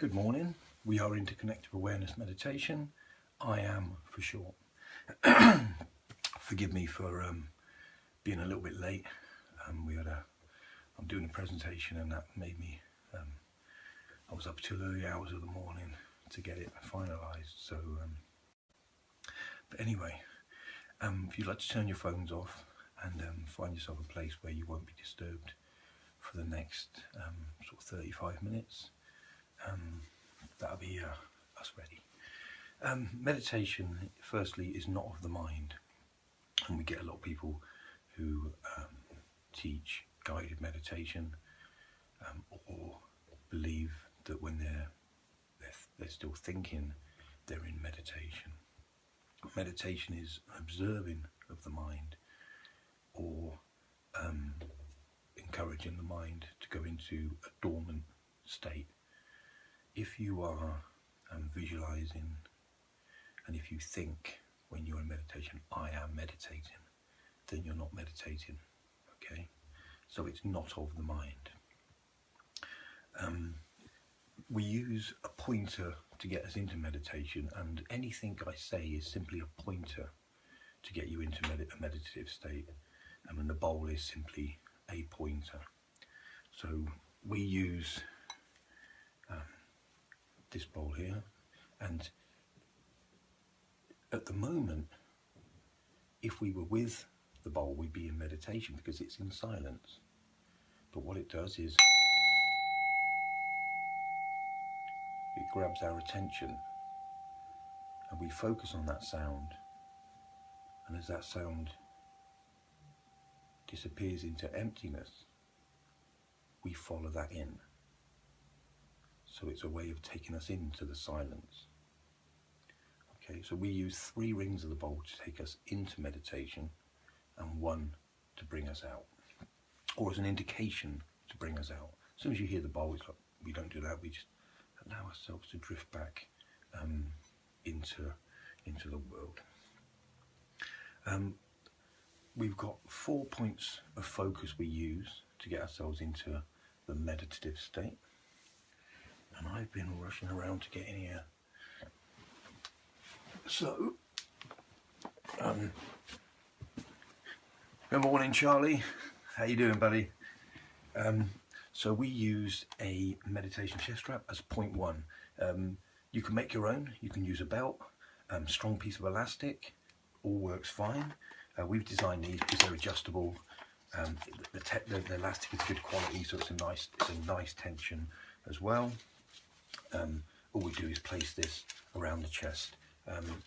Good morning. We are Interconnective Awareness Meditation. I am for short. Forgive me for being a little bit late. I'm doing a presentation and that made me. I was up till early hours of the morning to get it finalised. So, but anyway, if you'd like to turn your phones off and find yourself a place where you won't be disturbed for the next sort of 35 minutes. That'll be us ready. Meditation, firstly, is not of the mind, and we get a lot of people who teach guided meditation or believe that when they're still thinking, they're in meditation. Meditation is observing of the mind, or encouraging the mind to go into a dormant state. If you are visualizing, and if you think when you're in meditation, I am meditating, then you're not meditating, okay? So it's not of the mind. We use a pointer to get us into meditation, and anything I say is simply a pointer to get you into a meditative state, and the bowl is simply a pointer. So we use this bowl here, and at the moment, if we were with the bowl, we'd be in meditation because it's in silence. But what it does is it grabs our attention and we focus on that sound, and as that sound disappears into emptiness, we follow that in. So it's a way of taking us into the silence. Okay, so we use 3 rings of the bowl to take us into meditation and 1 to bring us out, or as an indication to bring us out. As soon as you hear the bowl, it's like, we don't do that, we just allow ourselves to drift back into the world. We've got 4 points of focus we use to get ourselves into the meditative state. And I've been rushing around to get in here. So, good morning, Charlie. How you doing, buddy? So we use a meditation chest strap as point 1. You can make your own. You can use a belt, strong piece of elastic. All works fine. We've designed these because they're adjustable. The elastic is good quality, so it's a nice tension as well. All we do is place this around the chest.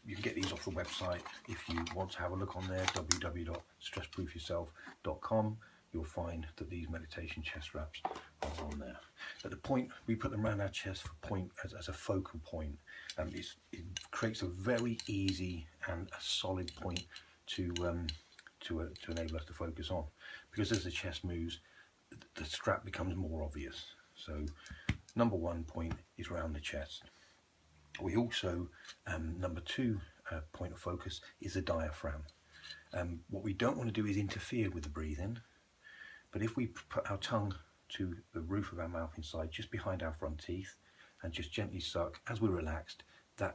You can get these off the website if you want to have a look on there, www.stressproofyourself.com. You'll find that these meditation chest straps are on there. At the point, we put them around our chest for point as a focal point. It creates a very easy and a solid point to enable us to focus on. Because as the chest moves, the strap becomes more obvious. So number 1 point is around the chest. We also, number 2 point of focus is the diaphragm. What we don't want to do is interfere with the breathing, but if we put our tongue to the roof of our mouth inside, just behind our front teeth, and just gently suck, as we're relaxed, our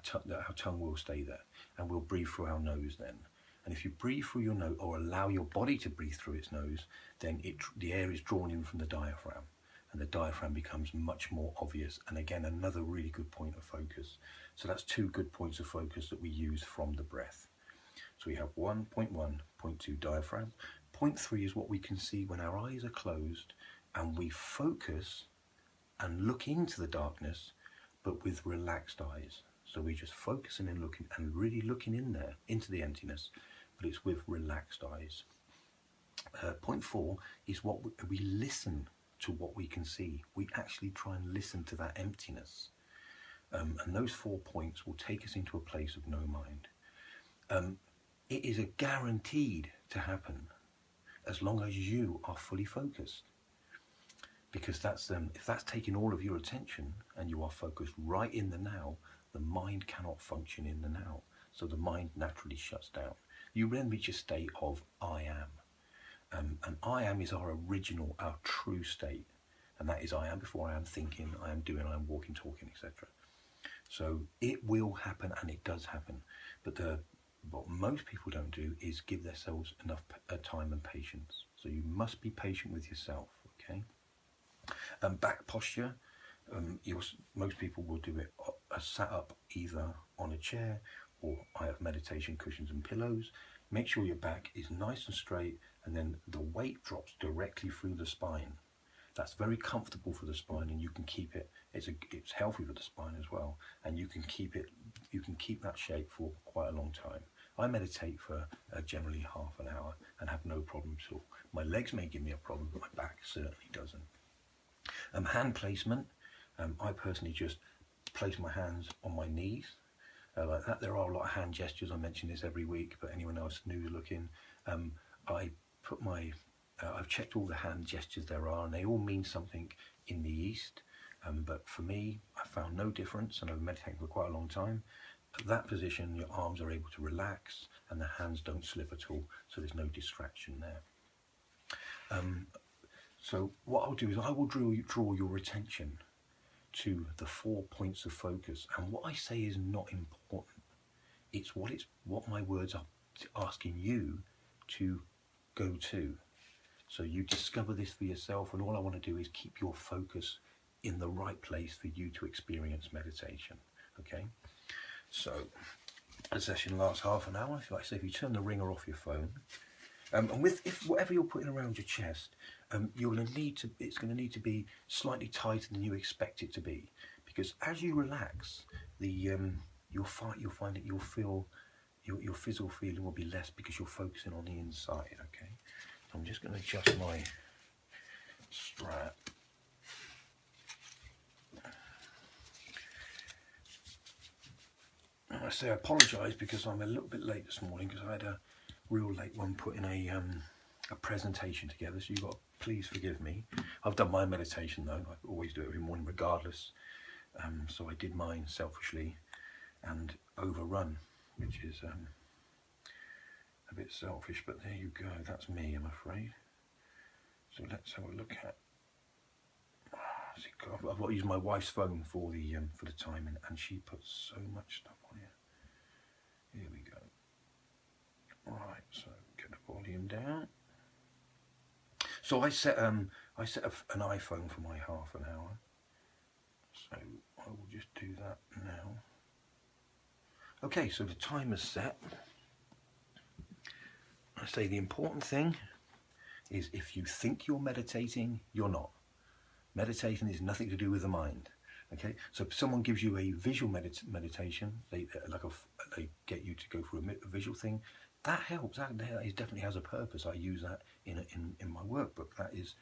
tongue will stay there, and we'll breathe through our nose then. And if you breathe through your nose, or allow your body to breathe through its nose, then the air is drawn in from the diaphragm, and the diaphragm becomes much more obvious. And again, another really good point of focus. So that's 2 good points of focus that we use from the breath. So we have 1.1, point 2, diaphragm. Point 3 is what we can see when our eyes are closed and we focus and look into the darkness, but with relaxed eyes. So we're just focusing and looking and really looking in there, into the emptiness, but it's with relaxed eyes. Point 4 is what we listen to what we can see. We actually try and listen to that emptiness. And those 4 points will take us into a place of no mind. It is a guaranteed to happen as long as you are fully focused. Because if that's taking all of your attention and you are focused right in the now, the mind cannot function in the now. So the mind naturally shuts down. You then reach a state of I am. And I am is our original, our true state. And that is I am before I am thinking, I am doing, I am walking, talking, etc. So it will happen, and it does happen. But what most people don't do is give themselves enough time and patience. So you must be patient with yourself, okay? Back posture, most people will do it sat up either on a chair, or I have meditation cushions and pillows. Make sure your back is nice and straight, and then the weight drops directly through the spine. That's very comfortable for the spine, and you can keep it. It's healthy for the spine as well, and you can keep it. You can keep that shape for quite a long time. I meditate for generally half an hour and have no problem at all. My legs may give me a problem, but my back certainly doesn't. Hand placement. I personally just place my hands on my knees like that. There are a lot of hand gestures. I mention this every week, but anyone else new looking, I put my I've checked all the hand gestures there are, and they all mean something in the East. But for me, I found no difference, and I've been meditating for quite a long time. At that position, your arms are able to relax, and the hands don't slip at all, so there's no distraction there. So what I'll do is I will draw your attention to the 4 points of focus, and what I say is not important. It's what my words are asking you to go to. So you discover this for yourself, and all I want to do is keep your focus in the right place for you to experience meditation. Okay? So the session lasts half an hour. Like I say, if you turn the ringer off your phone, and if whatever you're putting around your chest, you're going to need to. It's going to need to be slightly tighter than you expect it to be, because as you relax, you'll find that you'll feel your physical feeling will be less because you're focusing on the inside. Okay, so I'm just going to adjust my strap. And I say I apologise because I'm a little bit late this morning, because I had a real late one putting a presentation together, so you've got to please forgive me. I've done my meditation though. I always do it every morning regardless. So I did mine selfishly and overrun, which is a bit selfish, but there you go. That's me, I'm afraid. So let's have a look at. I've got to use my wife's phone for the timing, and she puts so much stuff on here. Here we go. Right, so get the volume down. So I set an iPhone for my half an hour. So I will just do that now. Okay, so the timer's set. I say the important thing is, if you think you're meditating, you're not. Meditation is nothing to do with the mind. Okay, so if someone gives you a visual meditation, they get you to go through a visual thing. That helps. That definitely has a purpose. I use that in my workbook. That is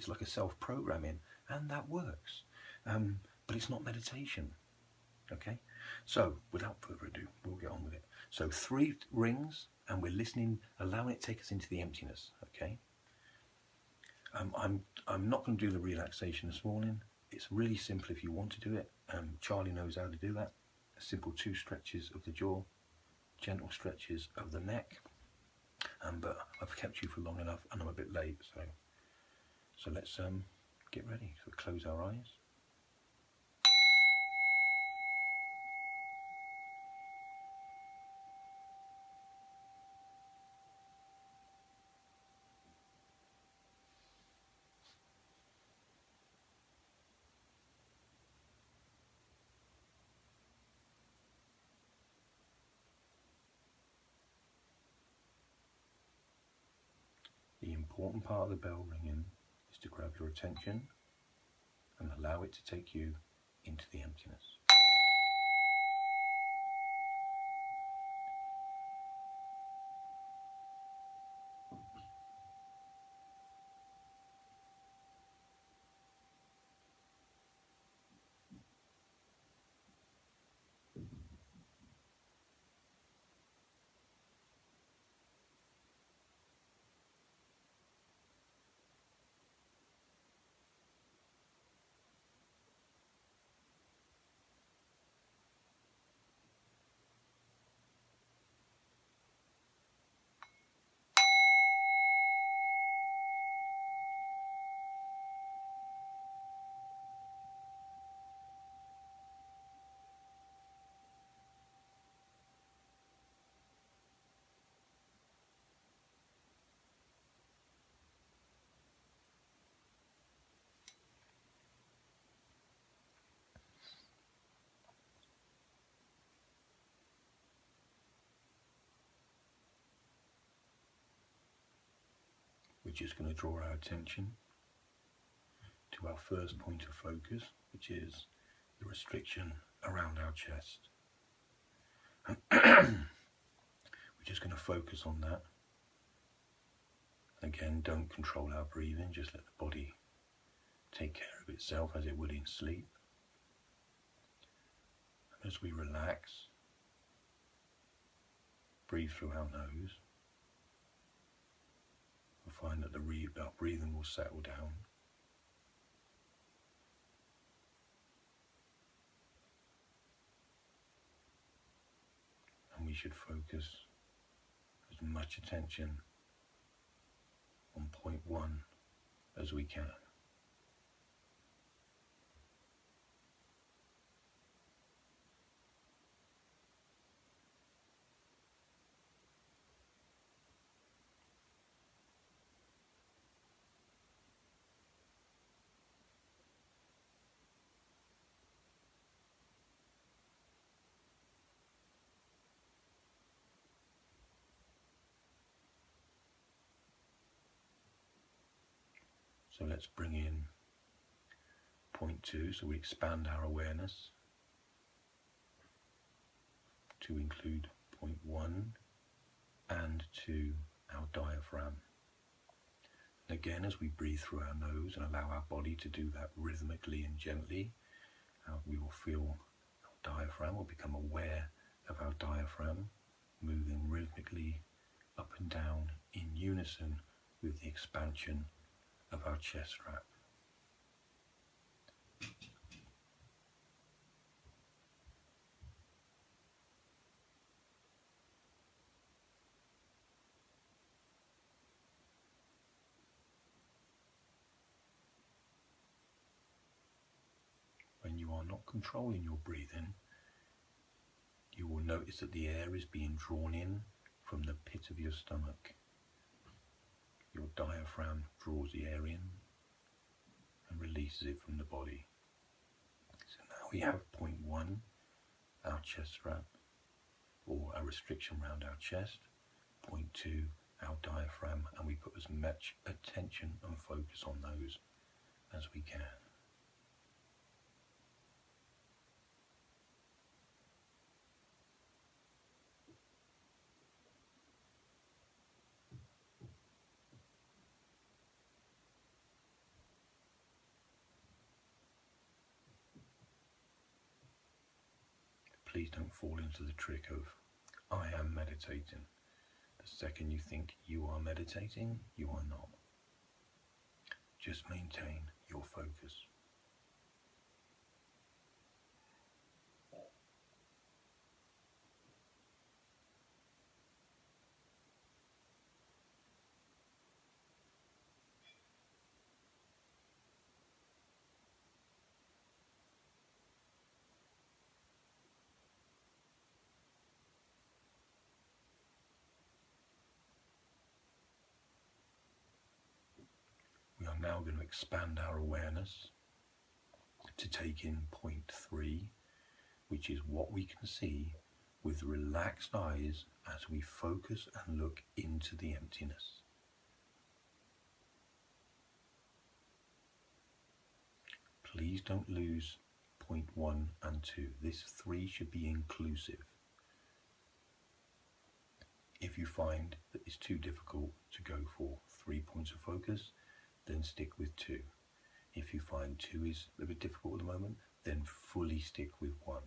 like a self-programming, and that works. But it's not meditation. Okay, so without further ado, we'll get on with it. So 3 rings, and we're listening, allowing it to take us into the emptiness. Okay. I'm not going to do the relaxation this morning. It's really simple if you want to do it. Charlie knows how to do that. A simple 2 stretches of the jaw, gentle stretches of the neck. But I've kept you for long enough, and I'm a bit late, so let's get ready. So close our eyes. The important part of the bell ringing is to grab your attention and allow it to take you into the emptiness. we're just going to draw our attention to our first point of focus, which is the restriction around our chest. We're just going to focus on that. Again, don't control our breathing, just let the body take care of itself as it would in sleep. And as we relax, breathe through our nose, we'll find that our breathing will settle down. And we should focus as much attention on point 1 as we can. So let's bring in point 2, so we expand our awareness to include point 1 and 2, our diaphragm. And again, as we breathe through our nose and allow our body to do that rhythmically and gently, we will feel our diaphragm, or become aware of our diaphragm moving rhythmically up and down in unison with the expansion of our chest wrap. When you are not controlling your breathing, you will notice that the air is being drawn in from the pit of your stomach. Your diaphragm draws the air in and releases it from the body. So now we have point 1, our chest wrap, or a restriction around our chest. Point 2, our diaphragm, and we put as much attention and focus on those as we can. Please don't fall into the trick of, I am meditating. The second you think you are meditating, you are not. Just maintain your focus. We are now going to expand our awareness to take in point 3, which is what we can see with relaxed eyes as we focus and look into the emptiness. Please don't lose point 1 and 2. This 3 should be inclusive. If you find that it's too difficult to go for 3 points of focus, then stick with 2. If you find 2 is a bit difficult at the moment, then fully stick with 1.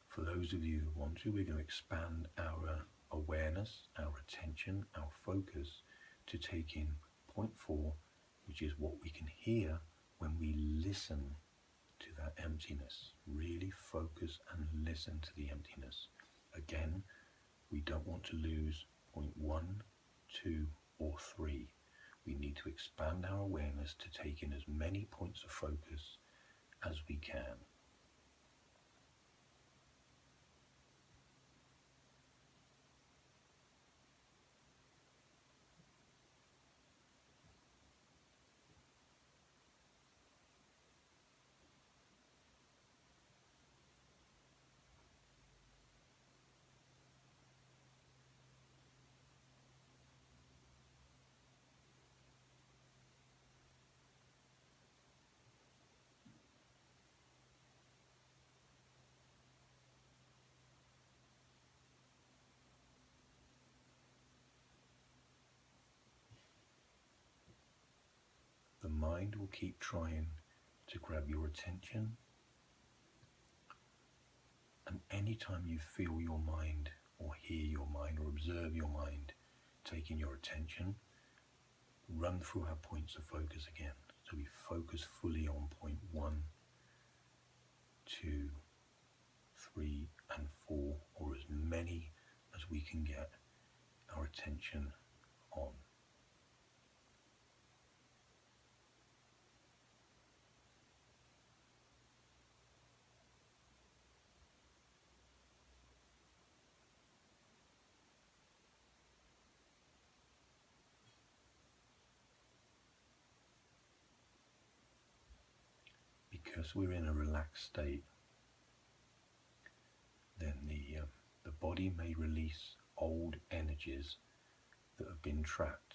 For those of you who want to, we're going to expand our awareness, our attention, our focus to take in point 4, which is what we can hear when we listen to that emptiness. Really focus and listen to the emptiness. Again, We don't want to lose point 1, 2, or 3. We need to expand our awareness to take in as many points of focus as we can. The mind will keep trying to grab your attention, and anytime you feel your mind or hear your mind or observe your mind taking your attention, run through our points of focus again. So we focus fully on point 1, 2, 3, and 4, or as many as we can get our attention on. Because we're in a relaxed state, then the body may release old energies that have been trapped.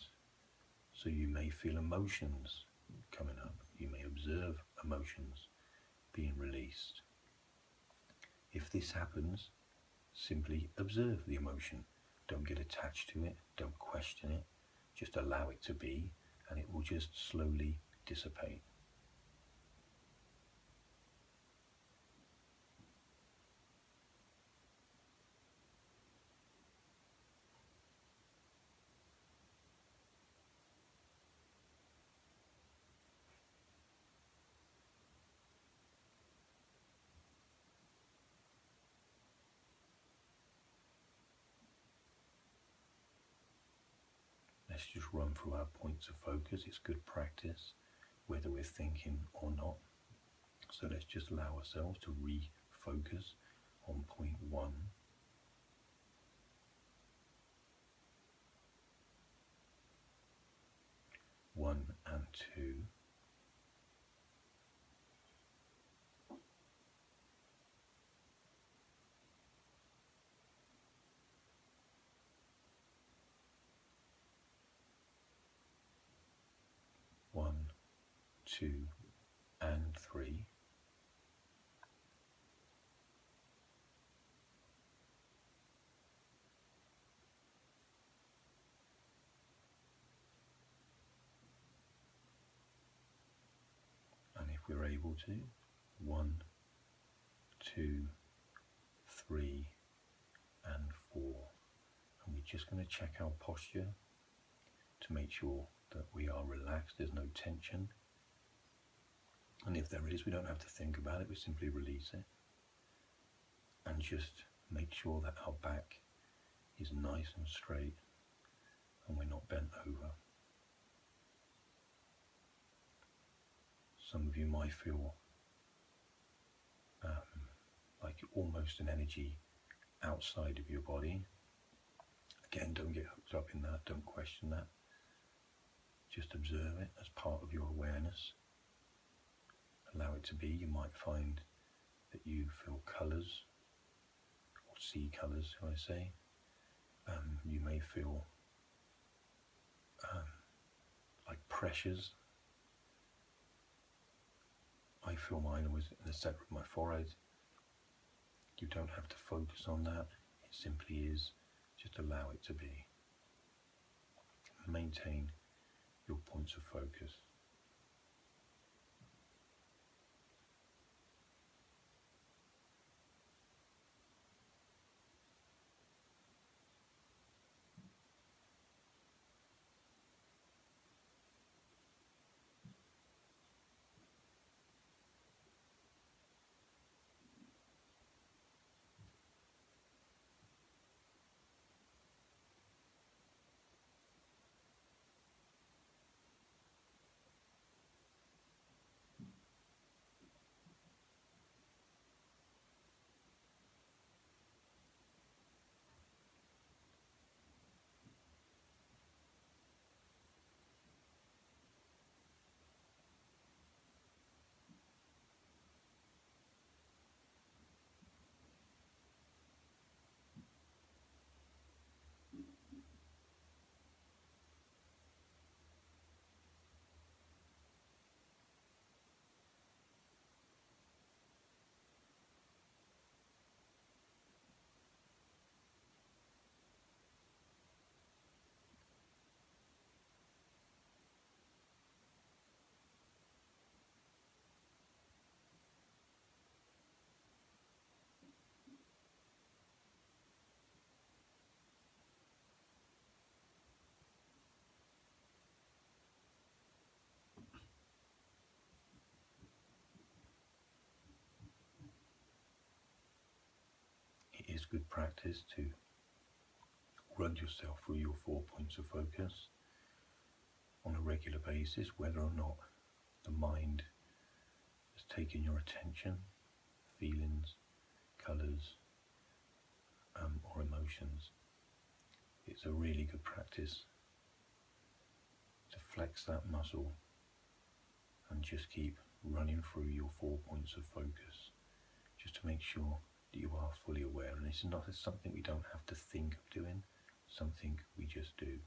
So you may feel emotions coming up. You may observe emotions being released. If this happens, simply observe the emotion. Don't get attached to it. Don't question it. Just allow it to be, and it will just slowly dissipate. Let's just run through our points of focus. It's good practice, whether we're thinking or not. So let's just allow ourselves to refocus on point 1. 1 and 2. 1, 2, and 3. 'We're able to. 1, 2, 3, and 4. And we're just going to check our posture to make sure that we are relaxed, there's no tension. And if there is, we don't have to think about it, we simply release it. And just make sure that our back is nice and straight and we're not bent over. Some of you might feel like almost an energy outside of your body. Again, don't get hooked up in that, don't question that. Just observe it as part of your awareness. Allow it to be. You might find that you feel colours, or see colours, shall I say. You may feel like pressures. I feel mine was in the centre of my forehead. You don't have to focus on that. It simply is. Just allow it to be. Maintain your points of focus. is good practice to run yourself through your 4 points of focus on a regular basis, whether or not the mind has taken your attention, feelings, colours, or emotions. It's a really good practice to flex that muscle and just keep running through your 4 points of focus, just to make sure that you are fully aware. And it's not something we don't have to think of doing, something we just do.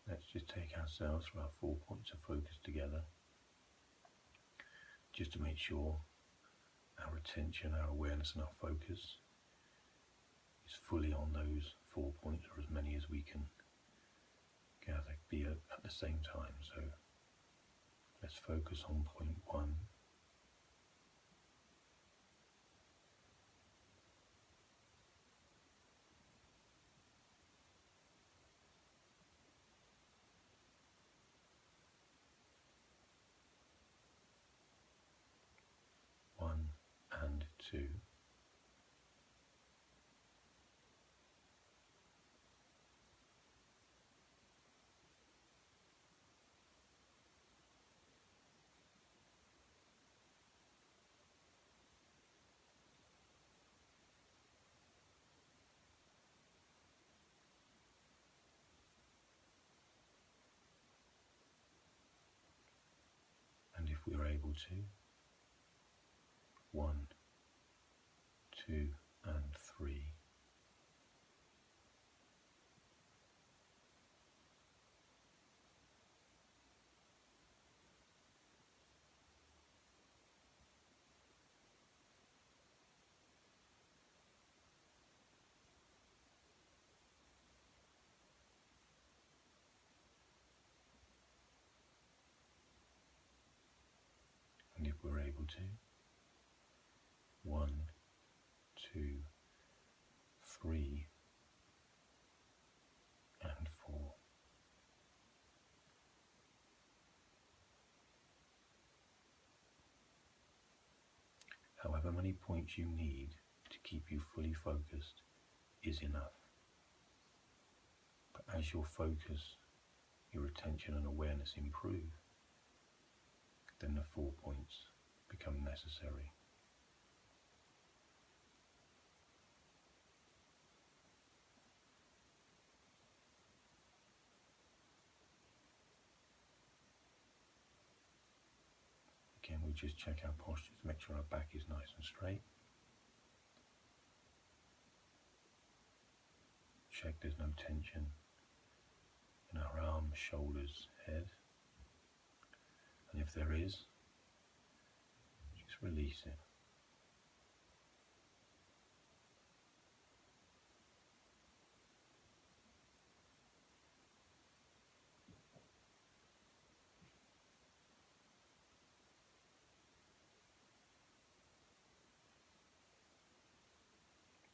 Let's just take ourselves for our 4 points of focus together, just to make sure our attention, our awareness and our focus is fully on those 4 points, or as many as we can gather, be at the same time. So let's focus on point 1. And 2. And if we are able to, 1, 2 and 3. And if we're able to, 1, 2, 3 and 4. However many points you need to keep you fully focused is enough. But as your focus, your attention and awareness improve, then the 4 points become necessary. Again, we just check our posture to make sure our back is nice and straight. Check there's no tension in our arms, shoulders, head. And if there is, just release it.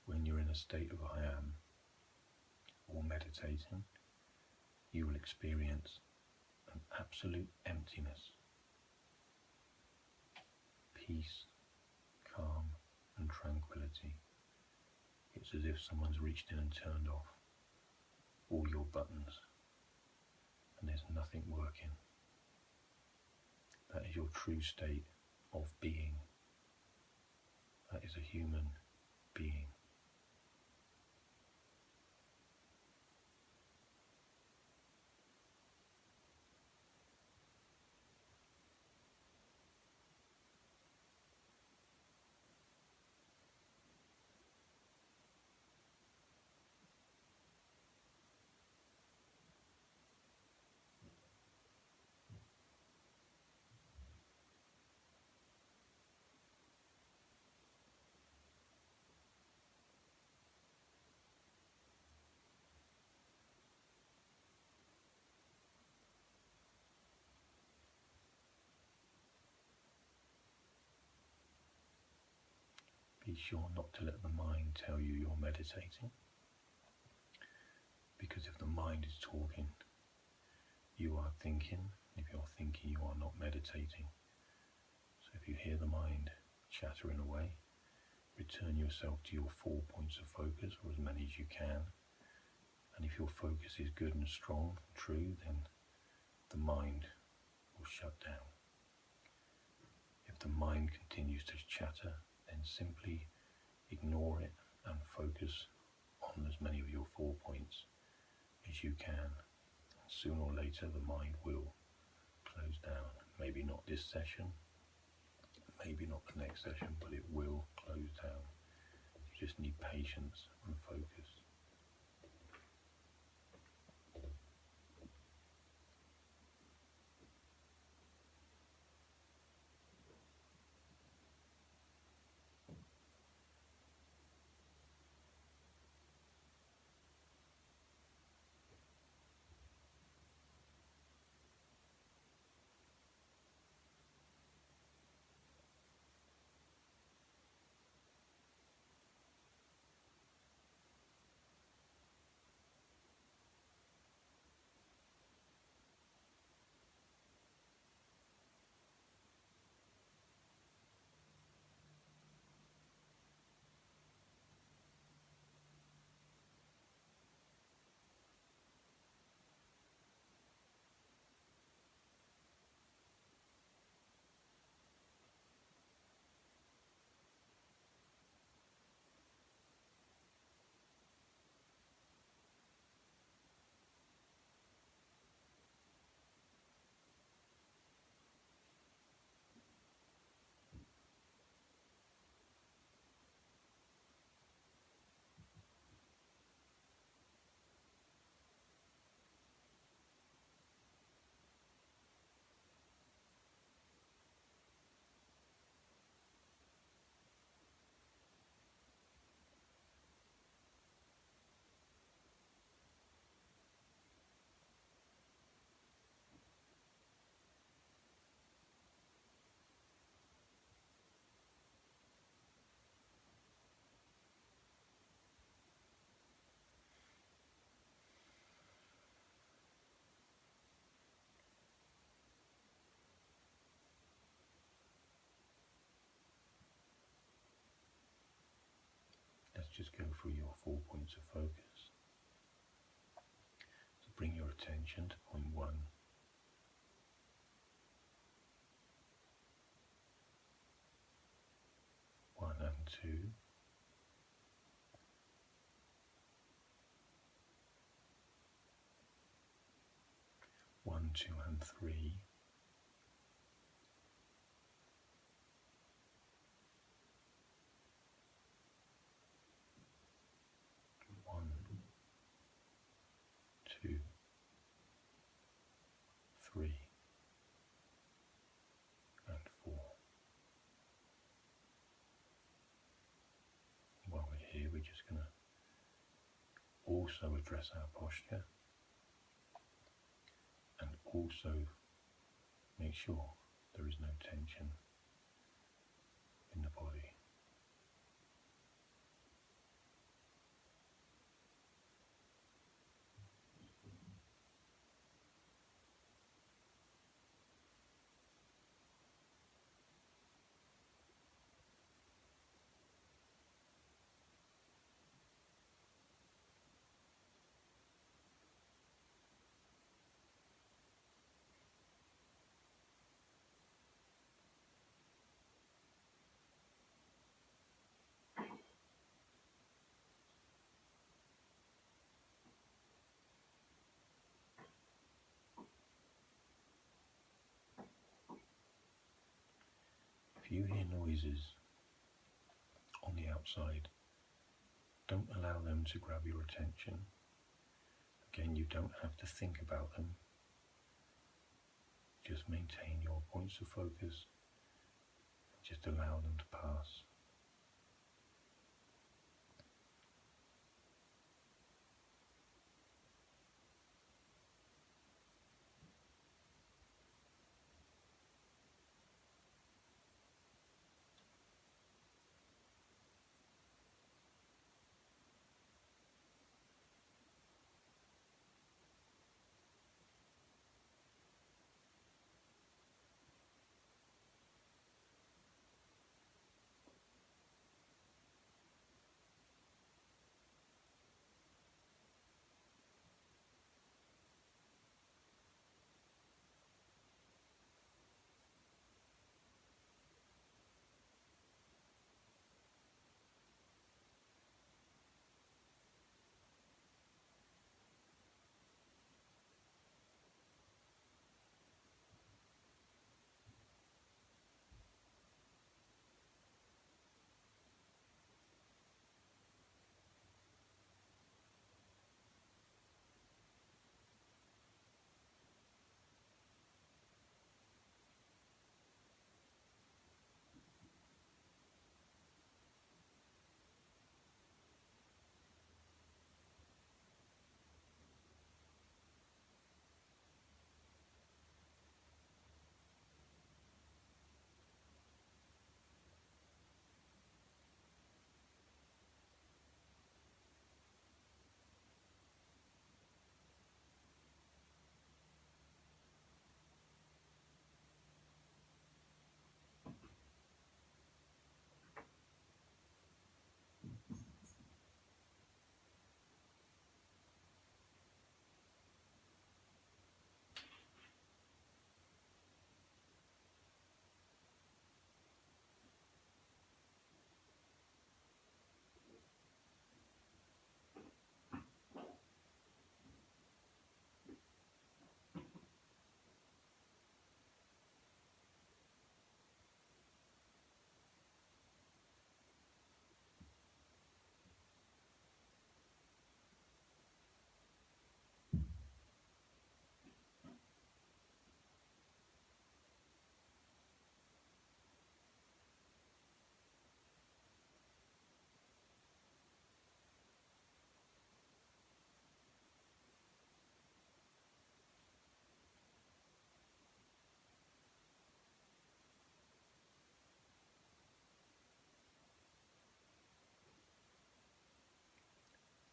When you're in a state of I am, or meditating, you will experience an absolute emptiness, peace, calm and tranquility. It's as if someone's reached in and turned off all your buttons and there's nothing working. That is your true state of being. That is a human being. Be sure not to let the mind tell you you're meditating, because if the mind is talking, you are thinking. If you're thinking, you are not meditating. So if you hear the mind chattering away, return yourself to your 4 points of focus, or as many as you can. And if your focus is good and strong, true, then the mind will shut down. If the mind continues to chatter, then simply ignore it and focus on as many of your 4 points as you can. And sooner or later the mind will close down. Maybe not this session, maybe not the next session, but it will close down. You just need patience and focus. Let's just go through your 4 points of focus. So bring your attention to point 1. 1 and 2. 1, 2 and 3. 1, 2, 3, and 4. While we're here, we're just going to also address our posture and also make sure there is no tension in the body. If you hear noises on the outside, don't allow them to grab your attention. Again, you don't have to think about them. Just maintain your points of focus. Just allow them to pass.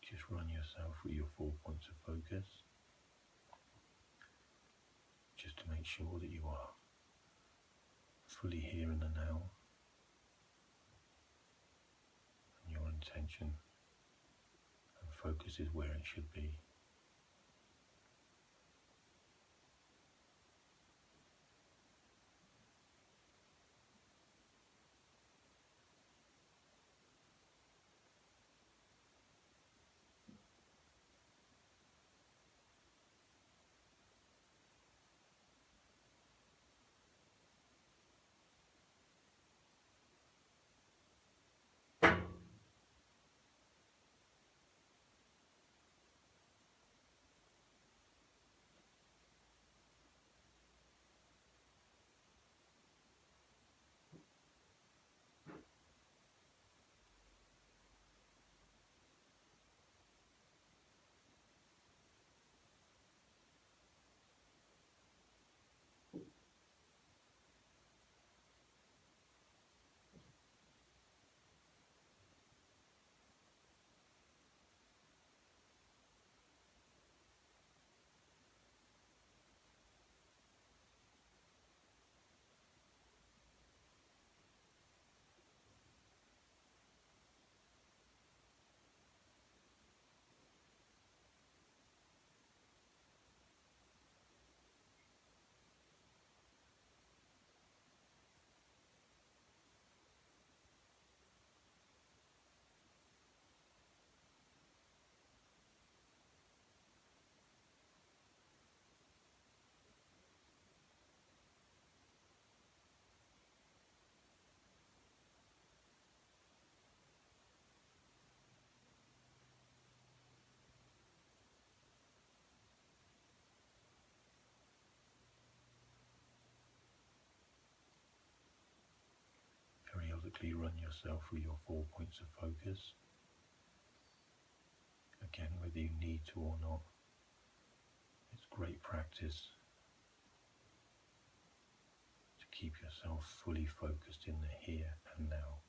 Just run yourself with your 4 points of focus, just to make sure that you are fully here in the now, and your intention and focus is where it should be. methodically run yourself through your 4 points of focus. Again, whether you need to or not, it's great practice to keep yourself fully focused in the here and now.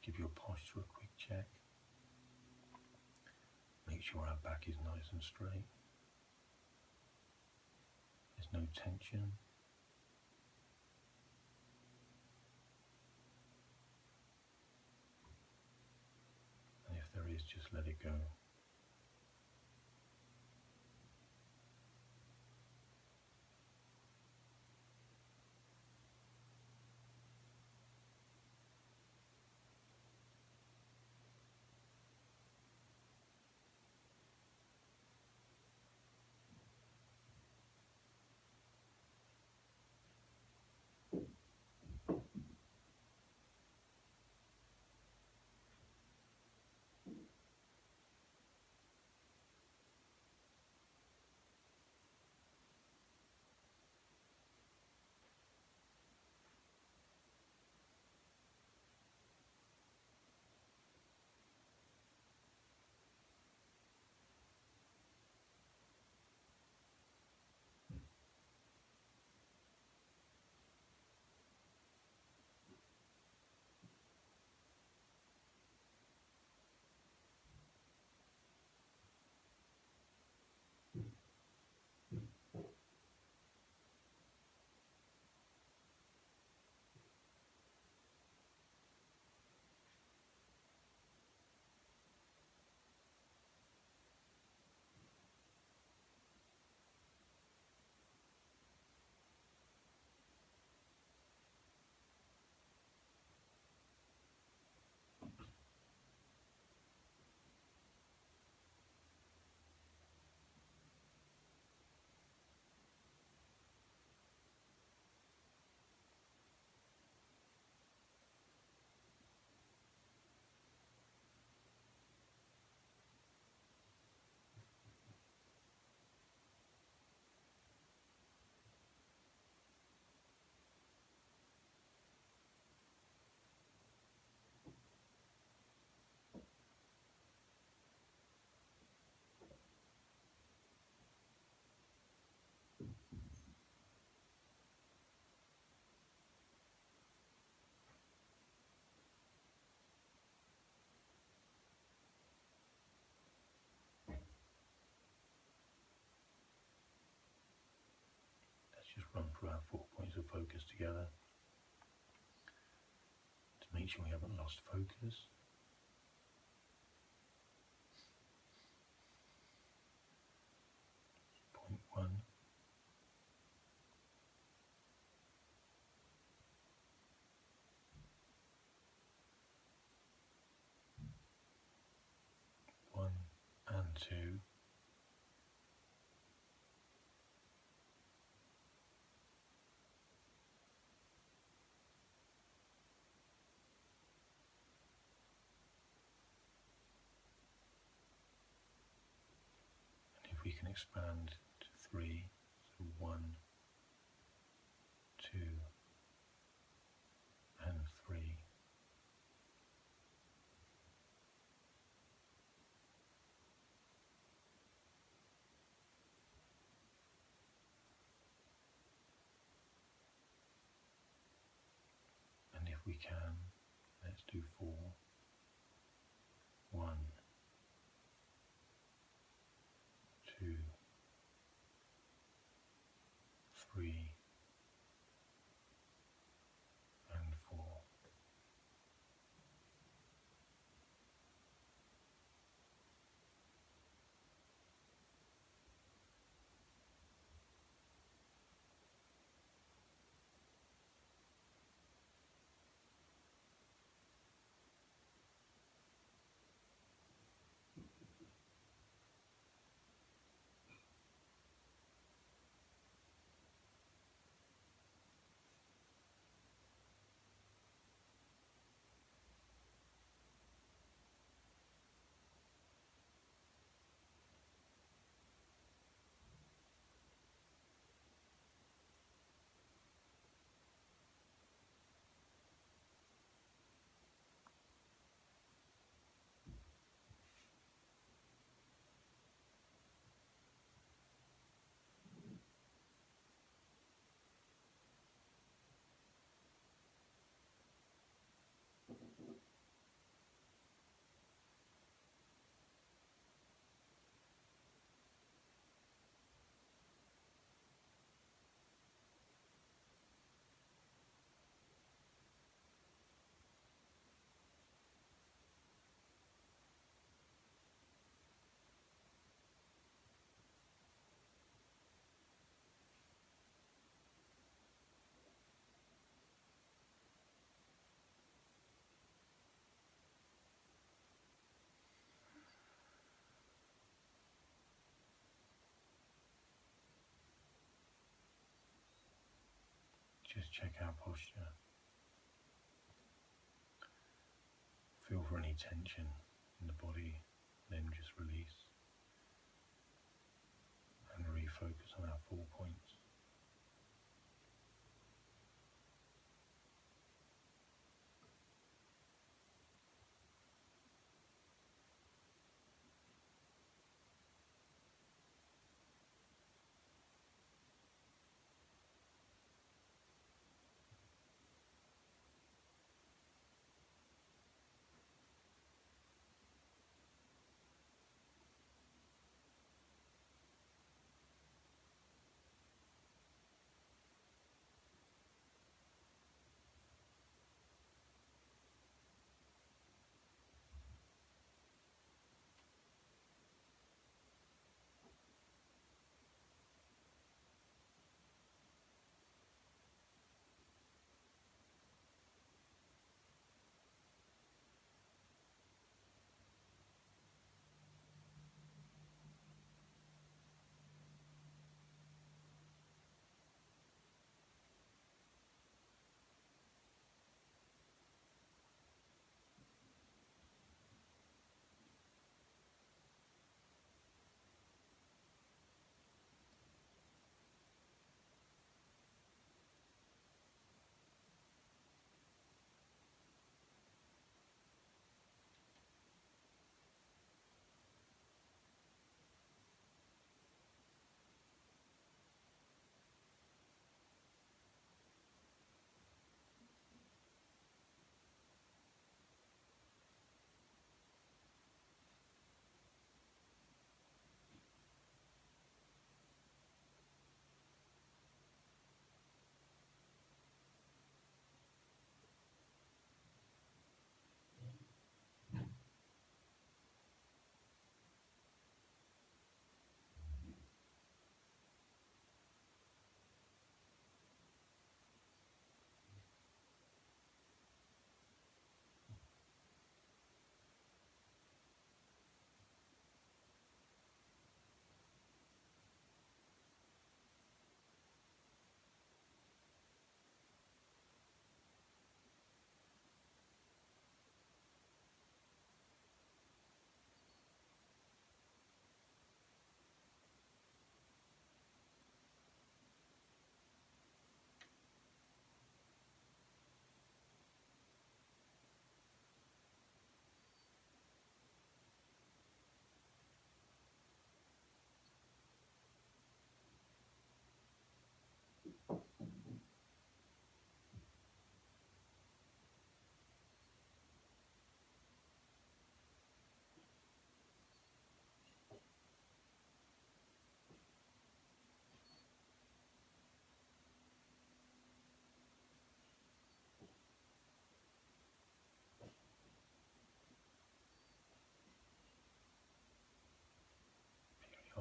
Give your posture a quick check. Make sure our back is nice and straight. There's no tension. And if there is, just let it go. Just run through our 4 points of focus together to make sure we haven't lost focus. Point 1. One and 2. We can expand to 3, so 1, 2, and 3. And if we can, let's do 4, 1, 2, 3 and 4. Just check our posture. Feel for any tension in the body, then just release and refocus on our 4 points.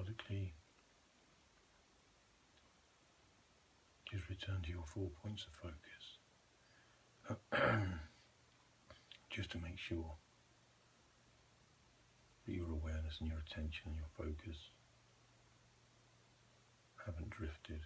methodically just return to your 4 points of focus. Just to make sure that your awareness and your attention and your focus haven't drifted.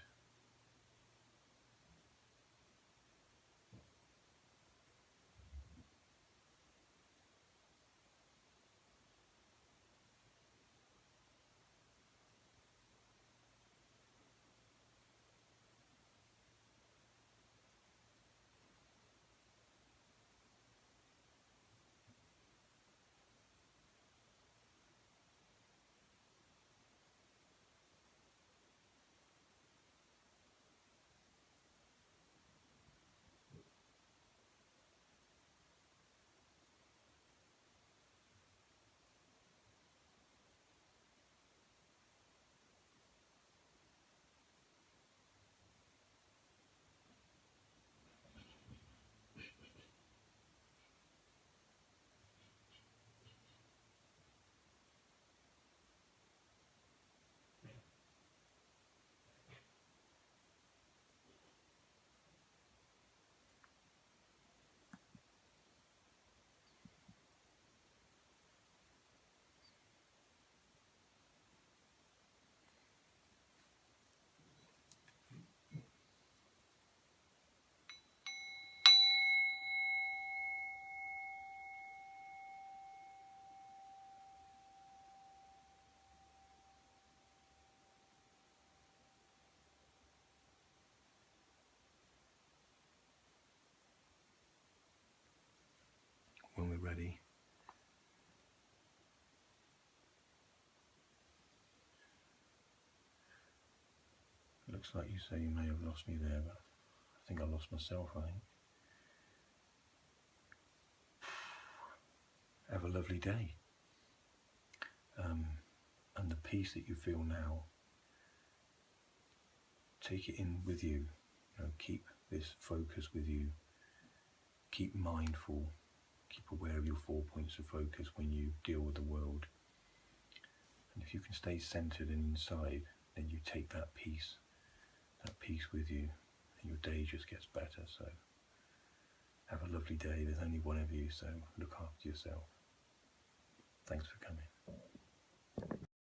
When we're ready, it looks like you say you may have lost me there, but I think I lost myself, I think. Have a lovely day. And the peace that you feel now, take it in with you. Keep this focus with you. Keep mindful. Keep aware of your 4 points of focus when you deal with the world. And if you can stay centered and inside, then you take that peace with you, and your day just gets better. So have a lovely day. There's only one of you, so look after yourself. Thanks for coming.